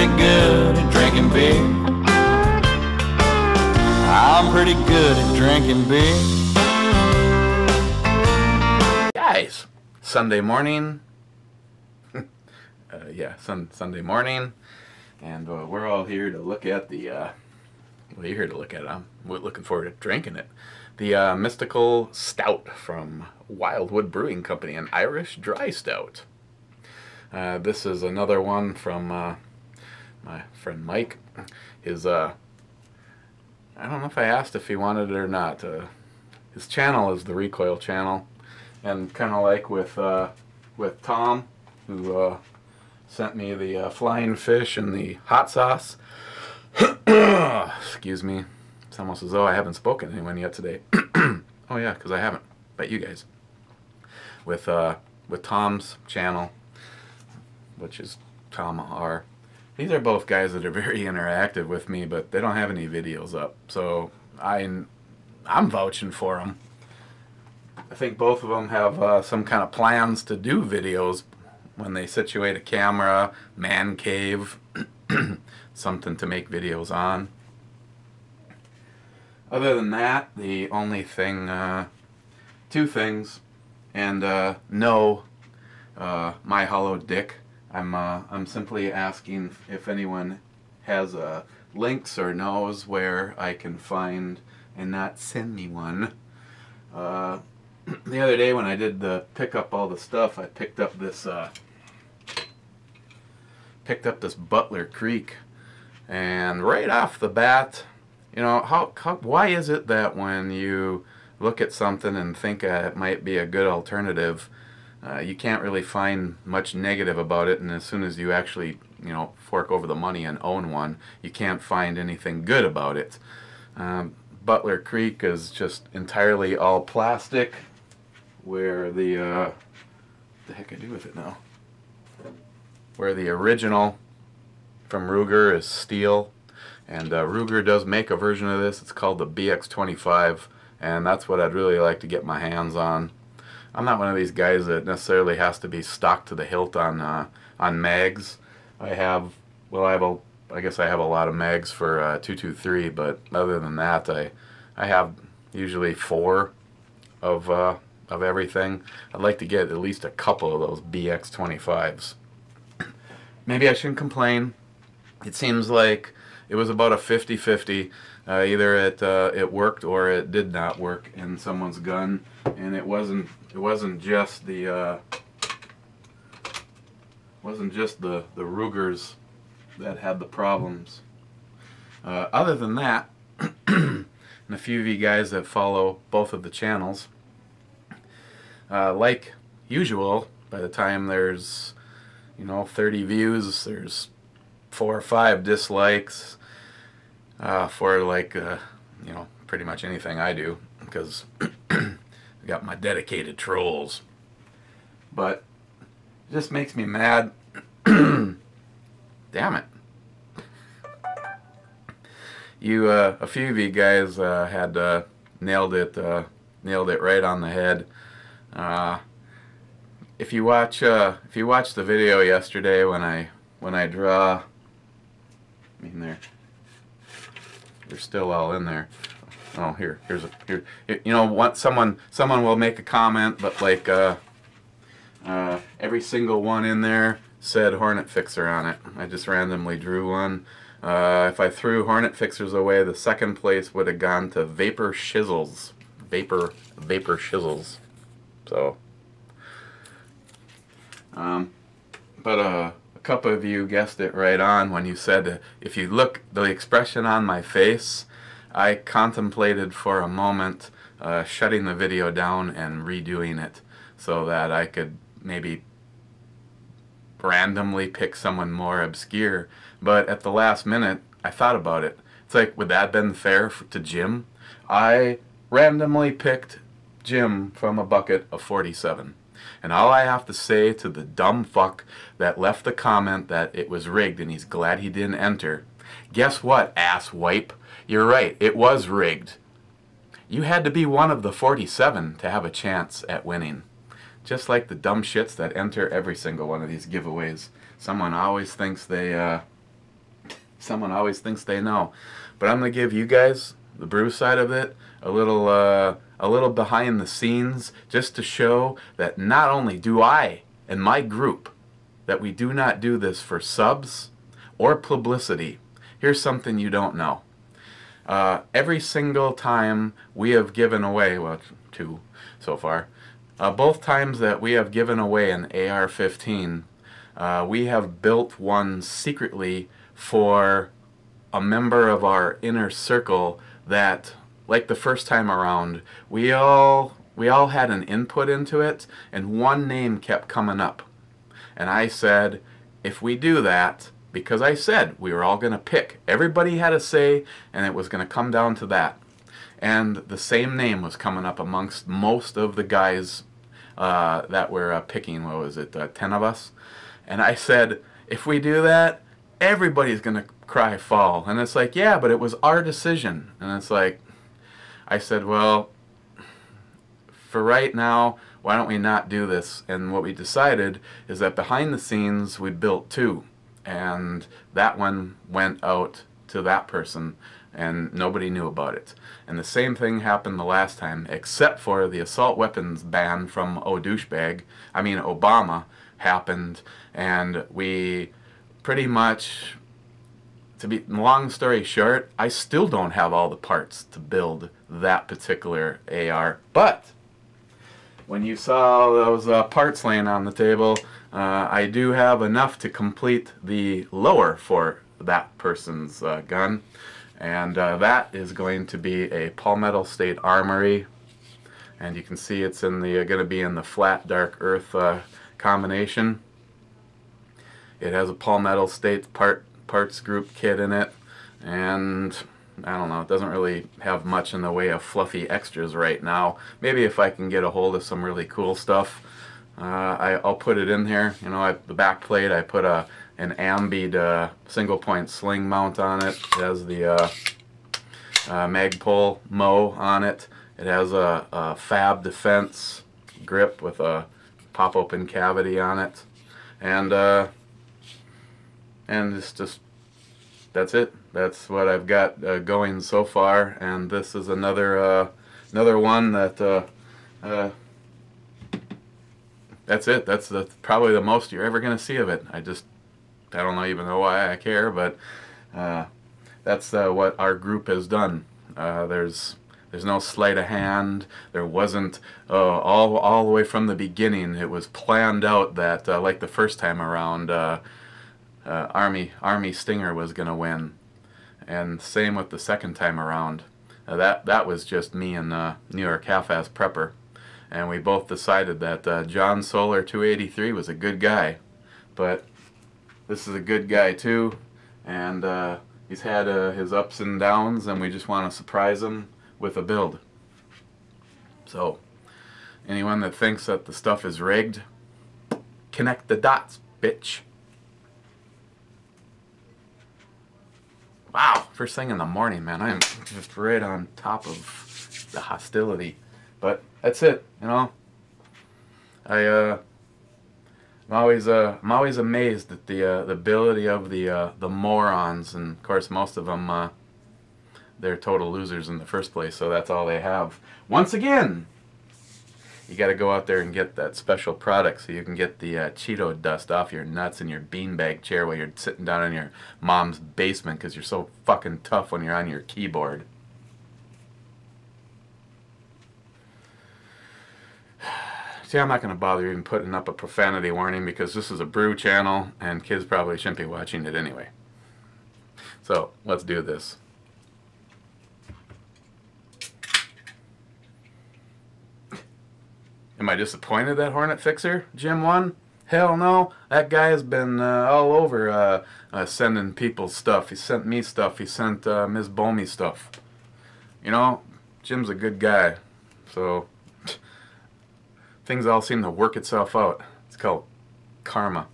pretty good at drinking beer. I'm pretty good at drinking beer. Guys, Sunday morning. Sunday morning, and we're all here to look at the. Well, you're here to look at it. I'm looking forward to drinking it. The Mystical Stout from Wildwood Brewing Company, an Irish dry stout. This is another one from my friend Mike. His I don't know if I asked if he wanted it or not. His channel is the Recoil channel, and kind of like with Tom, who sent me the flying fish and the hot sauce. Excuse me. It's almost as though I haven't spoken to anyone yet today. Oh yeah, because I haven't. But you guys. With Tom's channel, which is Tom R. These are both guys that are very interactive with me, but they don't have any videos up. So I'm vouching for them. I think both of them have some kind of plans to do videos when they situate a camera, man cave, something to make videos on. Other than that, the only thing, two things, and no, my hollow dick. I'm simply asking if anyone has links or knows where I can find and not send me one. The other day when I did pick up all the stuff, I picked up this Butler Creek, and right off the bat, you know, why is it that when you look at something and think it might be a good alternative, you can't really find much negative about it, and as soon as you actually, you know, fork over the money and own one, you can't find anything good about it. Butler Creek is just entirely all plastic, where the heck I do with it now? Where the original from Ruger is steel, and Ruger does make a version of this. It's called the BX25, and that's what I'd really like to get my hands on. I'm not one of these guys that necessarily has to be stocked to the hilt on mags. I guess I have a lot of mags for 223, but other than that, I have usually 4 of everything. I'd like to get at least a couple of those BX25s. Maybe I shouldn't complain. It seems like it was about a 50-50. Either it worked or it did not work in someone's gun, and it wasn't just the Rugers that had the problems. Other than that, and a few of you guys that follow both of the channels, like usual, by the time there's, you know, 30 views, there's 4 or 5 dislikes for, like, you know, pretty much anything I do, because I got my dedicated trolls. But it just makes me mad. Damn it. A few of you guys had nailed it right on the head. If you watch the video yesterday when I draw, I mean, they're still all in there. Oh, here, you know, someone will make a comment, but like every single one in there said Hornet Fixer on it. I just randomly drew one. If I threw Hornet Fixers away, the second place would have gone to Vapor Shizzles. Vapor Shizzles. So, but a couple of you guessed it right on when you said, if you look, the expression on my face, I contemplated for a moment shutting the video down and redoing it so that I could maybe randomly pick someone more obscure. But at the last minute, I thought about it. It's like, would that have been fair to Jim? I randomly picked Jim from a bucket of 47. And all I have to say to the dumb fuck that left the comment that it was rigged and he's glad he didn't enter, guess what, ass wipe? You're right, it was rigged. You had to be one of the 47 to have a chance at winning. Just like the dumb shits that enter every single one of these giveaways. Someone always thinks they Someone always thinks they know. But I'm going to give you guys, the brew side of it, a little behind the scenes, just to show that not only do I and my group, that we do not do this for subs or publicity. Here's something you don't know. Every single time we have given away, well, 2 so far, both times that we have given away an AR-15, we have built one secretly for a member of our inner circle that, like the first time around, we all had an input into it, and one name kept coming up. And I said, if we do that, because I said we were all going to pick, everybody had a say, and it was going to come down to that. And the same name was coming up amongst most of the guys that were picking, what was it, 10 of us? And I said, if we do that, everybody's going to cry foul. And it's like, yeah, but it was our decision. And it's like, I said, well, for right now, why don't we not do this? And what we decided is that behind the scenes, we built 2. And that one went out to that person, and nobody knew about it. And the same thing happened the last time, except for the assault weapons ban from Obama happened, and we pretty much, to be long story short, I still don't have all the parts to build that particular AR. But when you saw those parts laying on the table, I do have enough to complete the lower for that person's gun. And that is going to be a Palmetto State Armory. And you can see it's in the going to be in the flat dark earth combination. It has a Palmetto State parts group kit in it, and I don't know, it doesn't really have much in the way of fluffy extras right now. Maybe if I can get a hold of some really cool stuff, I'll put it in here. You know, the back plate, I put an Ambead single point sling mount on it. It has the Magpul Mo on it. It has a Fab Defense grip with a pop open cavity on it, and it's just, that's it. That's what I've got going so far, and this is another one that that's it. That's probably the most you're ever gonna see of it. I don't even know why I care, but that's what our group has done. There's no sleight of hand. There wasn't all the way from the beginning. It was planned out that like the first time around, Army Stinger was gonna win, and same with the second time around. That was just me and New York Half-Ass Prepper, and we both decided that John Solar 283 was a good guy, but this is a good guy too, and he's had his ups and downs, and we just want to surprise him with a build. So anyone that thinks that the stuff is rigged, connect the dots, bitch. Wow, first thing in the morning, man. I am just right on top of the hostility. But that's it, you know. I'm always amazed at the ability of the morons, and of course most of them they're total losers in the first place, so that's all they have. Once again, you got to go out there and get that special product so you can get the Cheeto dust off your nuts in your beanbag chair while you're sitting down in your mom's basement because you're so fucking tough when you're on your keyboard. See, I'm not going to bother even putting up a profanity warning because this is a brew channel and kids probably shouldn't be watching it anyway. So, let's do this. Am I disappointed that Hornet Fixer Jim won? Hell no. That guy has been all over sending people stuff. He sent me stuff. He sent Ms. Bomey stuff. You know, Jim's a good guy. So, things all seem to work itself out. It's called karma.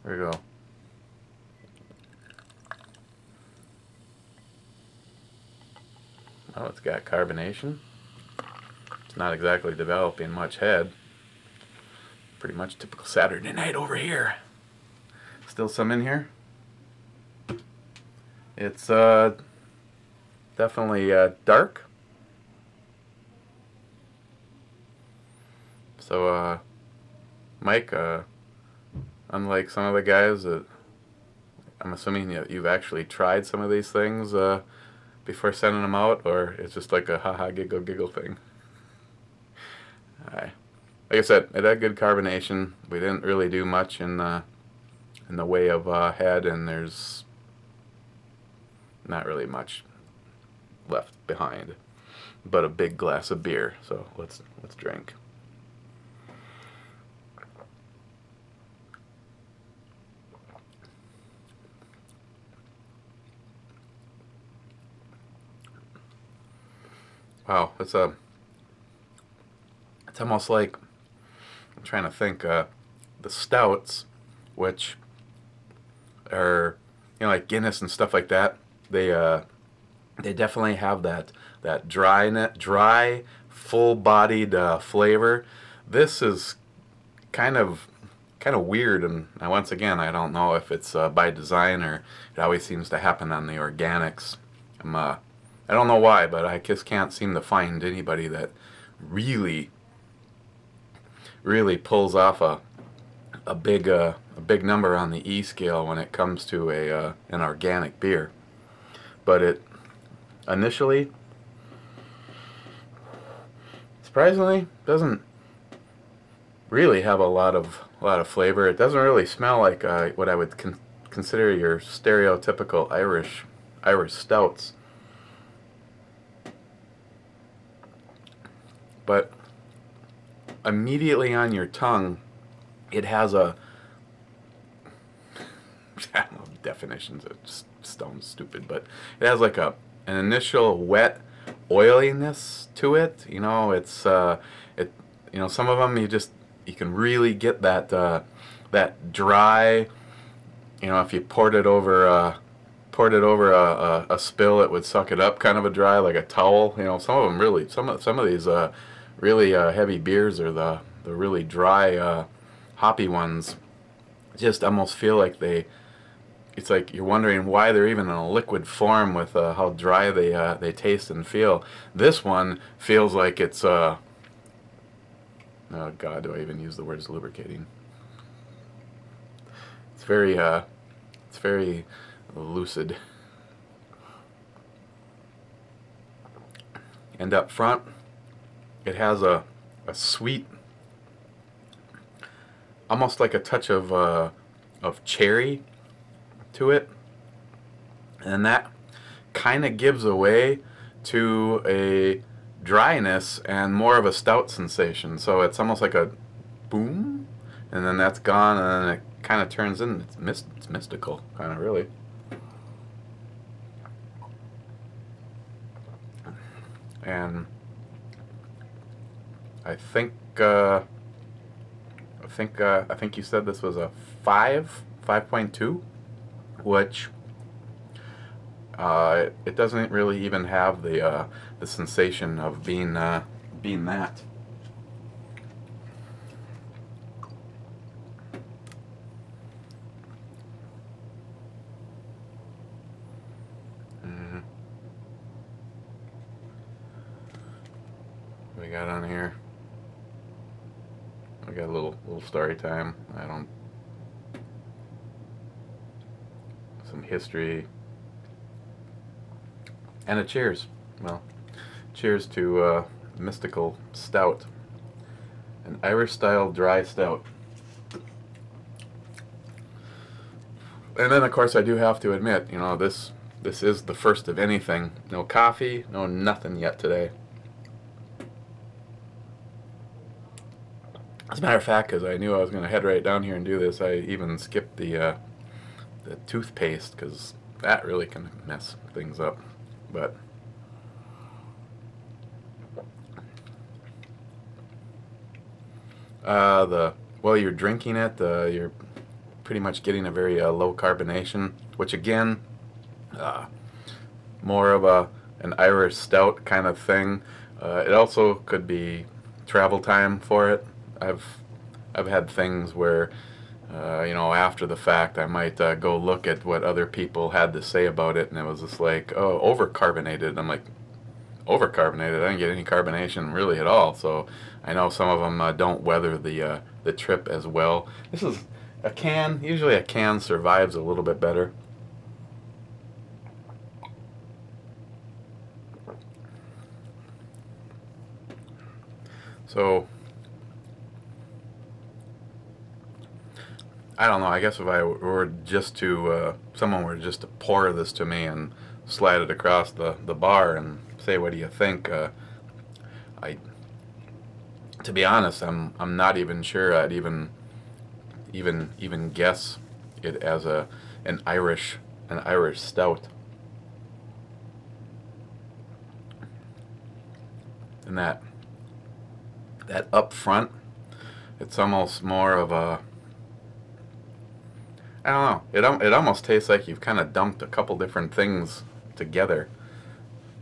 There we go. Oh, it's got carbonation. Not exactly developing much head. Pretty much typical Saturday night over here. Still some in here. It's definitely dark. So, Mike, unlike some of the guys that I'm assuming you've actually tried some of these things before sending them out, or it's just like a haha giggle giggle thing. Like I said, it had good carbonation. We didn't really do much in the way of head, and there's not really much left behind, but a big glass of beer. So let's drink. Wow, it's almost like, I'm trying to think, the stouts, which are, like Guinness and stuff like that. They definitely have that dry, full-bodied flavor. This is kind of weird, and once again, I don't know if it's by design or it always seems to happen on the organics. I don't know why, but I just can't seem to find anybody that really pulls off a big number on the E scale when it comes to an organic beer. But it initially, surprisingly, doesn't really have a lot of flavor. It doesn't really smell like what I would consider your stereotypical Irish stouts. But immediately on your tongue, it has a I don't know, definitions are just stone stupid, but it has like an initial wet oiliness to it. It's some of them you can really get that dry. If you poured it over a spill, it would suck it up, kind of a dry, like a towel. Some of them really, some of these really heavy beers are the really dry, hoppy ones. Just almost feel like it's like you're wondering why they're even in a liquid form with how dry they taste and feel. This one feels like it's oh God, do I even use the words lubricating? It's very lucid. And up front, it has a sweet, almost like a touch of cherry to it, and that kind of gives away to a dryness and more of a stout sensation. So it's almost like a boom, and then that's gone, and then it kind of turns in. It's mystical, kind of, really. And I think you said this was a 5.2, which it doesn't really even have the sensation of being that. We got on here. We got a little story time. Some history and a cheers. Well, cheers to Mystical Stout, an Irish style dry stout. And then of course I do have to admit, this is the first of anything. No coffee, no nothing yet today. As a matter of fact, because I knew I was going to head right down here and do this, I even skipped the toothpaste, because that really can mess things up. But while you're drinking it, you're pretty much getting a very low carbonation, which again, more of an Irish stout kind of thing. It also could be travel time for it. I've had things where you know, after the fact, I might go look at what other people had to say about it, and it was just like, oh, overcarbonated. I'm like, overcarbonated? I didn't get any carbonation really at all. So I know some of them don't weather the trip as well. This is a can. Usually a can survives a little bit better. So I don't know. I guess if I were just to someone were just to pour this to me and slide it across the bar and say, "What do you think?" I, to be honest, I'm not even sure I'd even guess it as an Irish stout. And that up front, it's almost more of a, I don't know. It almost tastes like you've kind of dumped a couple different things together,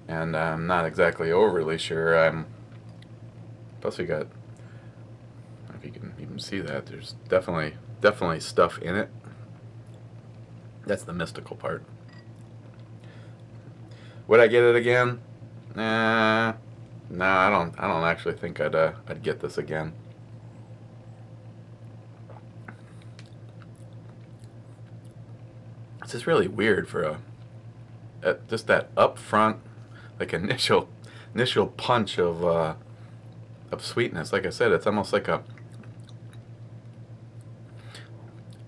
and I'm not exactly overly sure. Plus we got, I don't know if you can even see that. There's definitely stuff in it. That's the mystical part. Would I get it again? Nah, no, I don't actually think I'd get this again. It's just really weird for just that upfront, like initial punch of sweetness. Like I said, it's almost like a,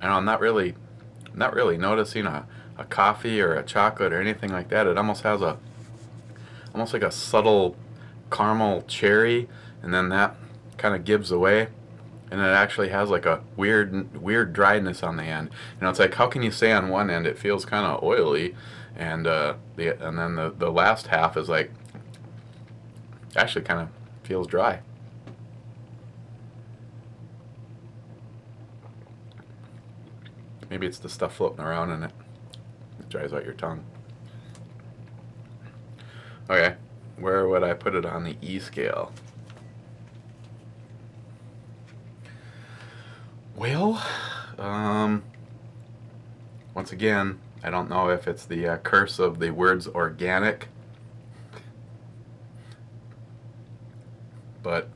I don't know, I'm not really noticing a coffee or a chocolate or anything like that. It almost has almost like a subtle caramel cherry, and then that kind of gives away, and it actually has like a weird dryness on the end. You know, it's like, how can you say on one end it feels kind of oily, and then the last half is like actually kind of feels dry. Maybe it's the stuff floating around in it. It dries out your tongue. Okay, where would I put it on the E scale? Well, once again, I don't know if it's the curse of the words organic, but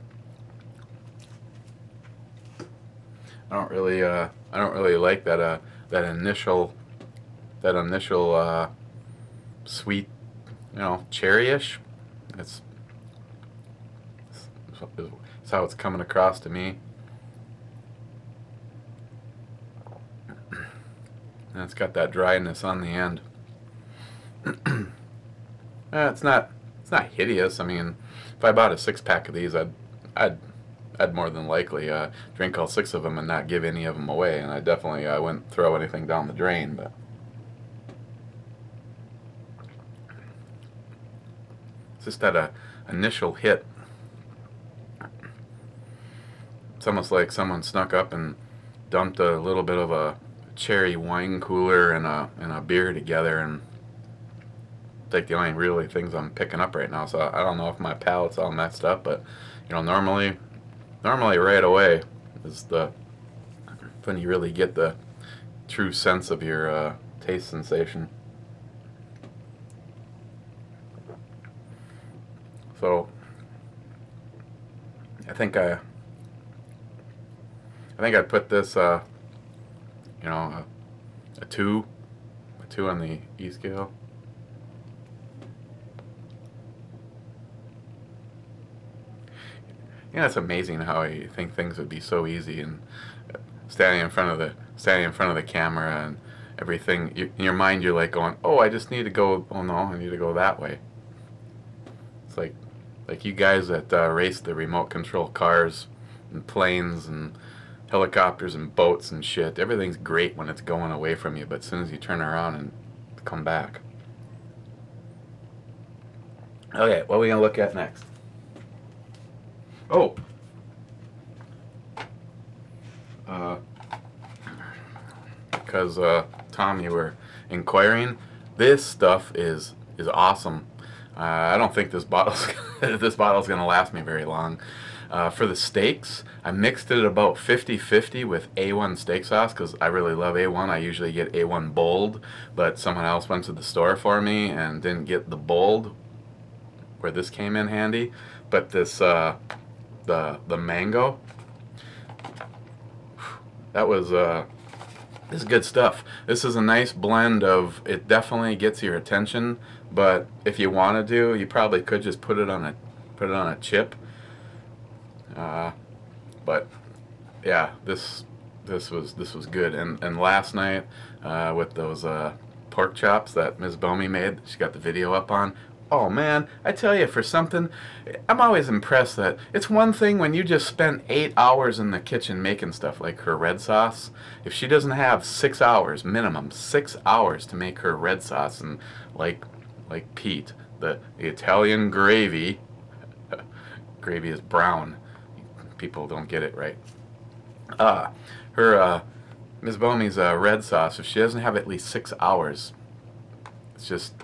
I don't really like that initial sweet, you know, cherryish. It's how it's coming across to me. And it's got that dryness on the end. It's not hideous. I mean, if I bought a 6-pack of these, I'd more than likely drink all 6 of them and not give any of them away, and I definitely wouldn't throw anything down the drain. But it's just that initial hit. It's almost like someone snuck up and dumped a little bit of a cherry wine cooler and a beer together, and it's like the only really things I'm picking up right now. So I don't know if my palate's all messed up, but you know, normally right away is when you really get the true sense of your taste sensation. So I think I'd put this you know, a 2 on the E scale. Yeah, it's amazing how you think things would be so easy, and standing in front of the camera and everything. In your mind, you're like going, "Oh, I just need to go. Oh no, I need to go that way." It's like you guys that race the remote control cars and planes and helicopters and boats and shit. Everything's great when it's going away from you, but as soon as you turn around and come back. Okay, what are we gonna look at next? Oh, because Tom, you were inquiring. This stuff is awesome. I don't think this bottle's gonna last me very long. For the steaks, I mixed it about 50-50 with A1 steak sauce because I really love A1. I usually get A1 bold, but someone else went to the store for me and didn't get the bold, where this came in handy. But this the mango, that was this is good stuff. This is a nice blend of, it definitely gets your attention, but if you want to you probably could just put it on a chip. But yeah, this was good. And last night with those pork chops that Ms. Bomey made, she got the video up on. Oh man, I tell you, for something, I'm always impressed that it's one thing when you just spend 8 hours in the kitchen making stuff like her red sauce. If she doesn't have 6 hours, minimum 6 hours to make her red sauce, and like Pete, the Italian gravy, gravy is brown. People don't get it right. Her Ms. Bomey's red sauce, if she doesn't have at least 6 hours, it's just,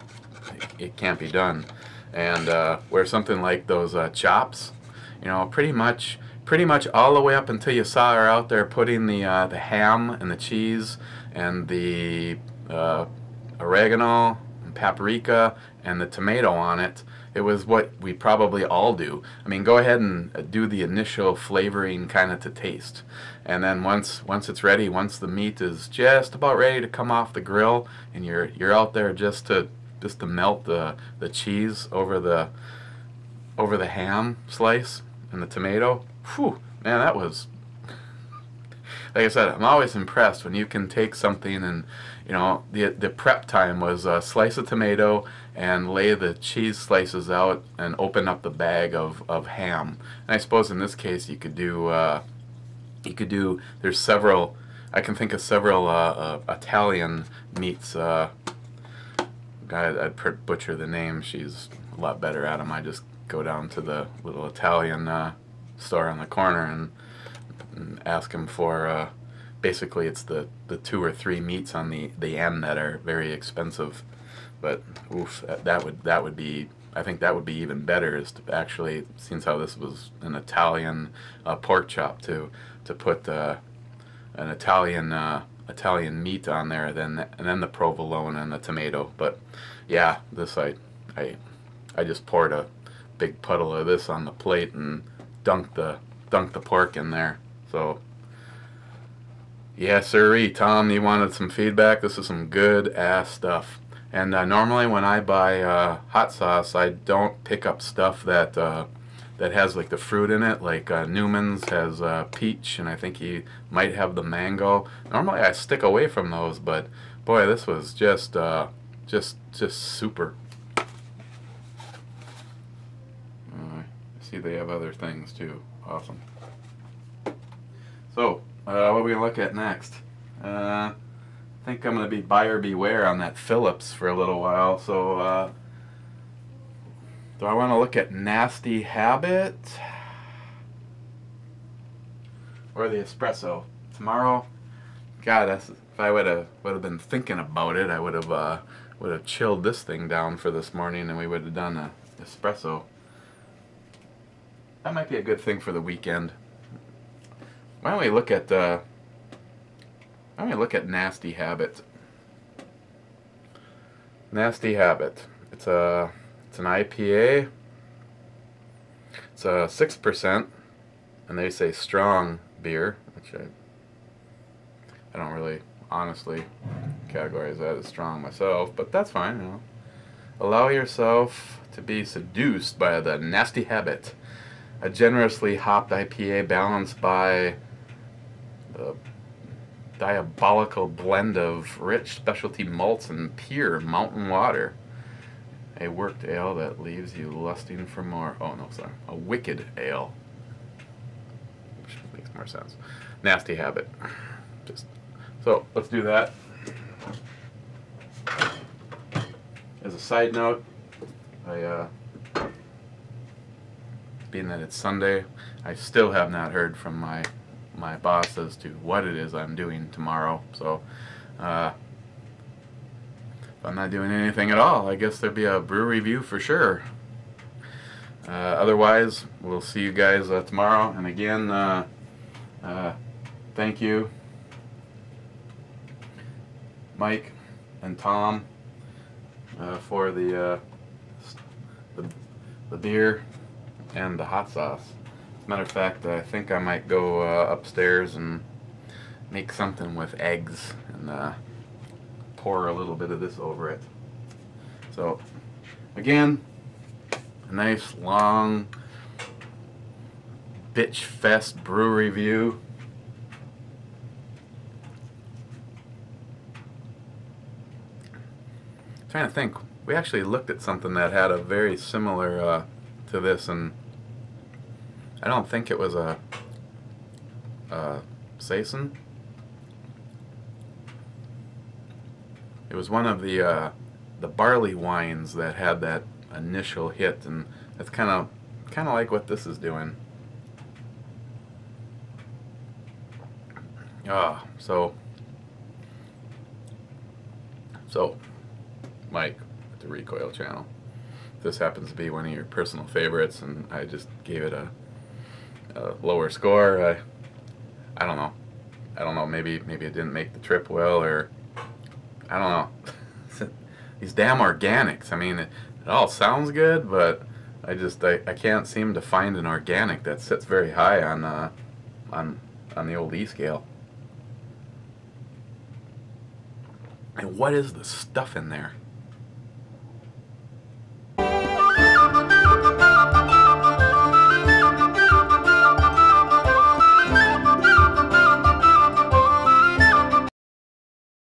it can't be done. And where something like those chops, you know, pretty much all the way up until you saw her out there putting the ham and the cheese and the oregano and paprika and the tomato on it. It was what we probably all do. I mean, go ahead and do the initial flavoring kind of to taste, and then once it's ready, once the meat is just about ready to come off the grill, and you're out there just to melt the cheese over the ham slice and the tomato. Whew, man, that was, like I said, I'm always impressed when you can take something and, you know, the prep time was a slice of tomato and lay the cheese slices out and open up the bag of ham. And I suppose in this case you could do there's several, I can think of several Italian meats. I'd butcher the name. She's a lot better at them. I just go down to the little Italian store on the corner and ask them for, basically it's the 2 or 3 meats on the end that are very expensive. But oof, that would be, I think that would be even better, is to actually, since how this was an Italian pork chop, to put an Italian meat on there, and then the provolone and the tomato. But yeah, this I just poured a big puddle of this on the plate and dunked the pork in there. So yeah, sirree, Tom, you wanted some feedback? This is some good ass stuff. And normally when I buy hot sauce, I don't pick up stuff that has like the fruit in it. Like Newman's has peach, and I think he might have the mango. Normally I stick away from those, but boy, this was just super. I see they have other things too. Awesome. So what are we gonna look at next? I think I'm going to be buyer beware on that Phillips for a little while. So do I want to look at Nasty Habit or the espresso tomorrow? God, if I would have been thinking about it, I would have chilled this thing down for this morning, and we would have done a espresso. That might be a good thing for the weekend. Why don't we look at Nasty Habit. Nasty Habit. It's an IPA. It's a 6%, and they say strong beer, which I don't really honestly categorize that as strong myself, but that's fine. You know. Allow yourself to be seduced by the Nasty Habit, a generously hopped IPA balanced by the diabolical blend of rich specialty malts and pure mountain water. A worked ale that leaves you lusting for more. Oh no, sorry. A wicked ale. Which makes more sense. Nasty Habit. So let's do that. As a side note, being that it's Sunday, I still have not heard from my boss as to what it is I'm doing tomorrow. So if I'm not doing anything at all, I guess there'll be a brew review for sure. Otherwise, we'll see you guys tomorrow. And again, thank you, Mike and Tom, for the beer and the hot sauce. As a matter of fact, I think I might go upstairs and make something with eggs and pour a little bit of this over it. So, again, a nice long bitch fest brew review. Trying to think, we actually looked at something that had a very similar to this, and I don't think it was a Saison. It was one of the barley wines that had that initial hit, and that's kind of like what this is doing. So Mike at the Recoil channel, if this happens to be one of your personal favorites and I just gave it a lower score, I don't know, maybe it didn't make the trip well, or I don't know. These damn organics, I mean, it all sounds good, but I can't seem to find an organic that sits very high on the old E scale. And what is the stuff in there?